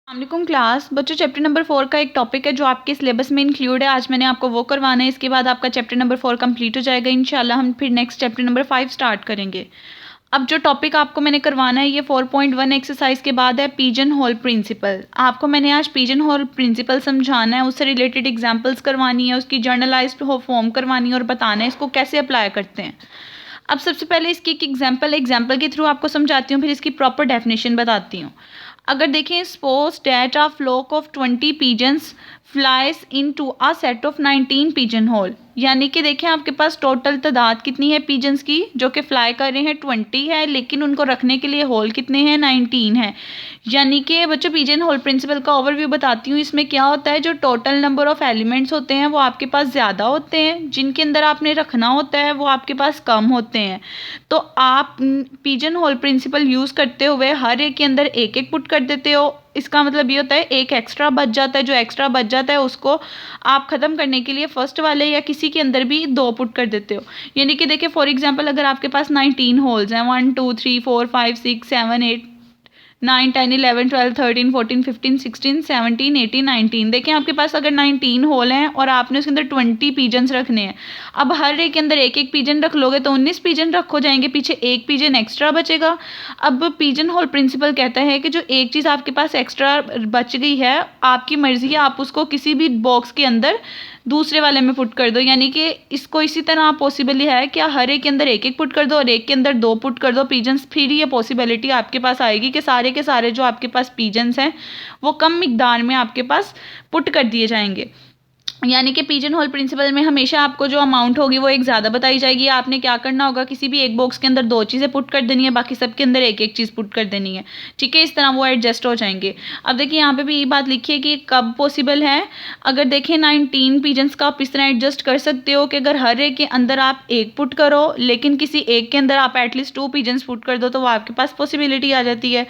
अस्सलामुअलैकुम क्लास बच्चों, chapter number 4 का एक टॉपिक है जो आपके सिलेबस में इंक्लूड है। आज मैंने आपको वो करवाना है। इसके बाद आपका चैप्टर नंबर 4 कंप्लीट हो जाएगा। इंशाल्लाह हम फिर नेक्स्ट चैप्टर नंबर 5 स्टार्ट करेंगे। अब जो टॉपिक आपको मैंने करवाना है ये 4.1 एक्सरसाइज के बाद है, पिजन होल प्रिंसिपल। आपको मैंने आज पिजन होल प्रिंसिपल समझाना है, उससे रिलेटेड एग्जाम्पल्स करवानी है, उसकी जर्नलाइज्ड फॉर्म करवानी है और बताना है इसको कैसे अप्लाई करते हैं। अब सबसे पहले इसकी एक एग्जाम्पल के थ्रू आपको समझाती हूँ, फिर इसकी प्रॉपर डेफिनेशन बताती हूँ। अगर देखें, suppose that a flock of 20 pigeons flies into a set of 19 pigeon hole. यानी कि देखें आपके पास टोटल तादाद कितनी है पिजन्स की जो कि फ्लाई कर रहे हैं, 20 है, लेकिन उनको रखने के लिए होल कितने हैं, 19 है। यानी कि बच्चों पिजन होल प्रिंसिपल का ओवरव्यू बताती हूँ। इसमें क्या होता है, जो टोटल नंबर ऑफ एलिमेंट्स होते हैं वो आपके पास ज़्यादा होते हैं, जिनके अंदर आपने रखना होता है वो आपके पास कम होते हैं। तो आप पिजन होल प्रिंसिपल यूज़ करते हुए हर एक के अंदर एक एक पुट कर देते हो। इसका मतलब ये होता है एक एक्स्ट्रा बच जाता है, जो एक्स्ट्रा बच जाता है उसको आप ख़त्म करने के लिए फर्स्ट वाले या किसी के अंदर भी 2 पुट कर देते हो। यानी कि देखिए फॉर एग्जांपल अगर आपके पास 19 होल्स हैं, 1 2 3 4 5 6 7 8 9 10 11 12 13 14 15 16 17 18 19। देखें आपके पास अगर 19 होल हैं और आपने उसके अंदर 20 पिजन्स रखने हैं। अब हर एक के अंदर एक एक पिजन रख लोगे तो 19 पिजन रख हो जाएंगे, पीछे एक पिजन एक्स्ट्रा बचेगा। अब पिजन होल प्रिंसिपल कहता है कि जो एक चीज़ आपके पास एक्स्ट्रा बच गई है, आपकी मर्जी है, आप उसको किसी भी बॉक्स के अंदर दूसरे वाले में पुट कर दो। यानी कि इसको इसी तरह पॉसिबल है कि हर एक के अंदर एक एक पुट कर दो और एक के अंदर 2 पुट कर दो पिजन्स। फिर ये पॉसिबिलिटी आपके पास आएगी कि सारे के सारे जो आपके पास पिजन्स हैं वो कम मिकदार में आपके पास पुट कर दिए जाएंगे। यानी कि पिजन होल प्रिंसिपल में हमेशा आपको जो अमाउंट होगी वो एक ज़्यादा बताई जाएगी। आपने क्या करना होगा, किसी भी एक बॉक्स के अंदर 2 चीज़ें पुट कर देनी है, बाकी सब के अंदर एक एक चीज़ पुट कर देनी है। ठीक है, इस तरह वो एडजस्ट हो जाएंगे। अब देखिए यहाँ पे भी ये बात लिखी है कि कब पॉसिबल है। अगर देखें 19 पिजन्स का आप इस तरह एडजस्ट कर सकते हो कि अगर हर एक के अंदर आप एक पुट करो लेकिन किसी एक के अंदर आप एटलीस्ट 2 पिजन्स पुट कर दो, तो वो आपके पास पॉसिबिलिटी आ जाती है।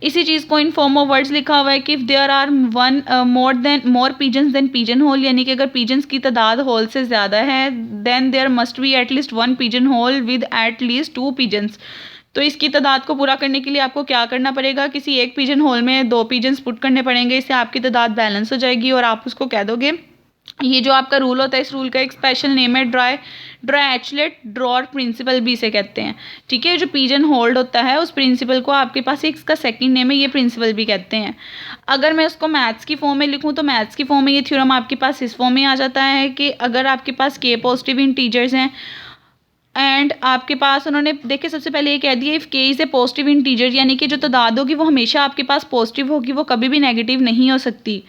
इसी चीज़ को इन फॉर्म ऑफ वर्ड्स लिखा हुआ है कि if there are more pigeons then pigeon hole. यानी कि अगर पिजन्स की तादाद होल से ज़्यादा है then there must be at least 1 pigeon hole with at least 2 pigeons. तो इसकी तादाद को पूरा करने के लिए आपको क्या करना पड़ेगा, किसी एक पिजन होल में 2 पिजन्स पुट करने पड़ेंगे। इससे आपकी तादाद बैलेंस हो जाएगी और आप उसको कह दोगे। ये जो आपका रूल होता है, इस रूल का एक स्पेशल नेम है ड्राएचलेट ड्रॉर प्रिंसिपल भी इसे कहते हैं। ठीक है, जो पिजन होल्ड होता है उस प्रिंसिपल को आपके पास एक इसका सेकंड नेम है, ये प्रिंसिपल भी कहते हैं। अगर मैं उसको मैथ्स की फॉर्म में लिखूं तो मैथ्स की फॉर्म में ये थ्योरम आपके पास इस फॉर्म में आ जाता है कि अगर आपके पास के पॉजिटिव इंटीजर्स हैं एंड आपके पास उन्होंने देखे सबसे पहले ये कह दिया इफ़ के इज़ ए पॉजिटिव इंटीजर, यानी कि जो तादाद होगी वो हमेशा आपके पास पॉजिटिव होगी, वो कभी भी नेगेटिव नहीं हो सकती।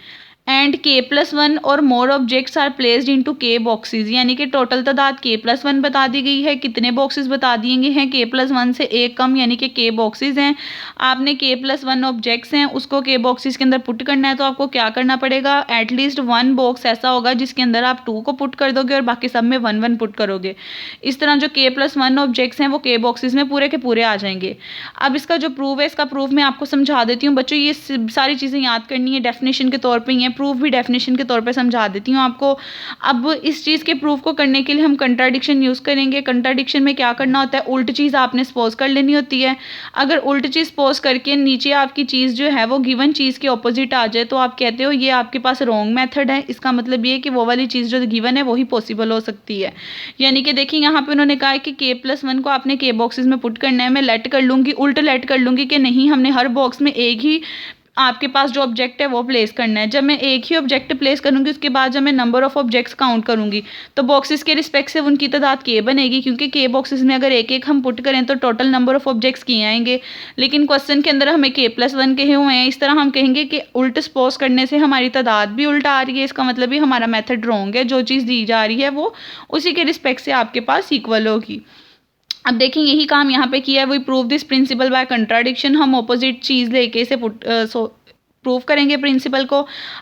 एंड k+1 और more objects are placed into k boxes. यानी कि टोटल तादाद k+1 बता दी गई है, कितने बॉक्सेस बता दिए गए हैं, k+1 से एक कम, यानी कि k बॉक्सेस हैं। आपने k+1 ऑब्जेक्ट्स हैं उसको k बॉक्सेस के अंदर पुट करना है, तो आपको क्या करना पड़ेगा, एटलीस्ट 1 बॉक्स ऐसा होगा जिसके अंदर आप 2 को पुट कर दोगे और बाकी सब में 1 1 पुट करोगे। इस तरह जो k+1 ऑब्जेक्ट्स हैं वो k बॉक्सेस में पूरे के पूरे आ जाएंगे। अब इसका जो प्रूफ है, इसका प्रूफ मैं आपको समझा देती हूँ बच्चों। ये सारी चीज़ें याद करनी है, डेफिनेशन के तौर पर ही है, प्रूफ भी डेफिनेशन के तौर पे समझा देती हूँ आपको। अब इस चीज़ के प्रूफ को करने के लिए हम कंट्राडिक्शन यूज़ करेंगे। कंट्राडिक्शन में क्या करना होता है, उल्ट चीज़ आपने सपोज कर लेनी होती है। अगर उल्ट चीज़ सपोज करके नीचे आपकी चीज़ जो है वो गिवन चीज़ के ऑपोजिट आ जाए तो आप कहते हो ये आपके पास रॉन्ग मेथड है। इसका मतलब ये है कि वो वाली चीज़ जो गिवन है वही पॉसिबल हो सकती है। यानी कि देखिए यहाँ पे उन्होंने कहा है कि k+1 को आपने k बॉक्सेस में पुट करना है। मैं लेट कर लूँगी, उल्ट लेट कर लूँगी कि नहीं, हमने हर बॉक्स में एक ही आपके पास जो ऑब्जेक्ट है वो प्लेस करना है। जब मैं एक ही ऑब्जेक्ट प्लेस करूंगी उसके बाद जब मैं नंबर ऑफ ऑब्जेक्ट्स काउंट करूंगी तो बॉक्सेस के रिस्पेक्ट से उनकी तादाद k बनेगी, क्योंकि k बॉक्सेस में अगर एक एक हम पुट करें तो total number of objects k आएंगे। लेकिन क्वेश्चन के अंदर हमें k+1 कहे हुए हैं। इस तरह हम कहेंगे कि उल्ट सपोज करने से हमारी तादाद भी उल्टा आ रही है, इसका मतलब भी हमारा मेथड रॉन्ग है। जो चीज़ दी जा रही है वो उसी के रिस्पेक्ट से आपके पास इक्वल होगी। अब देखें यही काम यहाँ पे किया है, we prove this principle by contradiction. हम ऑपोजिट चीज़ लेके इसे प्रूव करेंगे प्रिंसिपल को।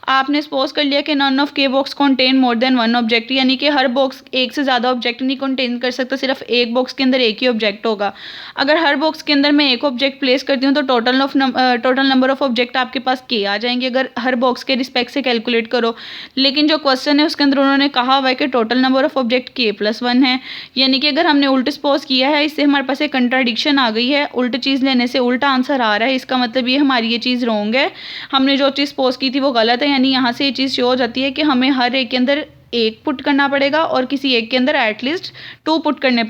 आपने सपोज कर लिया कि नन ऑफ के box contain more than 1 object, यानी कि हर बॉक्स एक से ज़्यादा ऑब्जेक्ट नहीं कंटेन कर सकता, सिर्फ एक बॉक्स के अंदर एक ही ऑब्जेक्ट होगा। अगर हर बॉक्स के अंदर मैं एक ऑब्जेक्ट प्लेस करती हूँ तो टोटल नंबर ऑफ ऑब्जेक्ट आपके पास k आ जाएंगे अगर हर बॉक्स के रिस्पेक्ट से कैलकुलेट करो। लेकिन जो क्वेश्चन है उसके अंदर उन्होंने कहा हुआ है कि total number of object k+1 है। यानी कि अगर हमने उल्ट सपोज किया है, इससे हमारे पास एक कंट्राडिक्शन आ गई है, उल्ट चीज़ लेने से उल्टा आंसर आ रहा है। इसका मतलब ये हमारी ये चीज़ रॉन्ग है। हमने जो चीज़ पोज की थी वो गलत है, यानी यहाँ से ये चीज़ शो हो जाती है कि हमें हर एक के अंदर एक पुट करना पड़ेगा और किसी एक के अंदर एटलीस्ट 2 पुट करने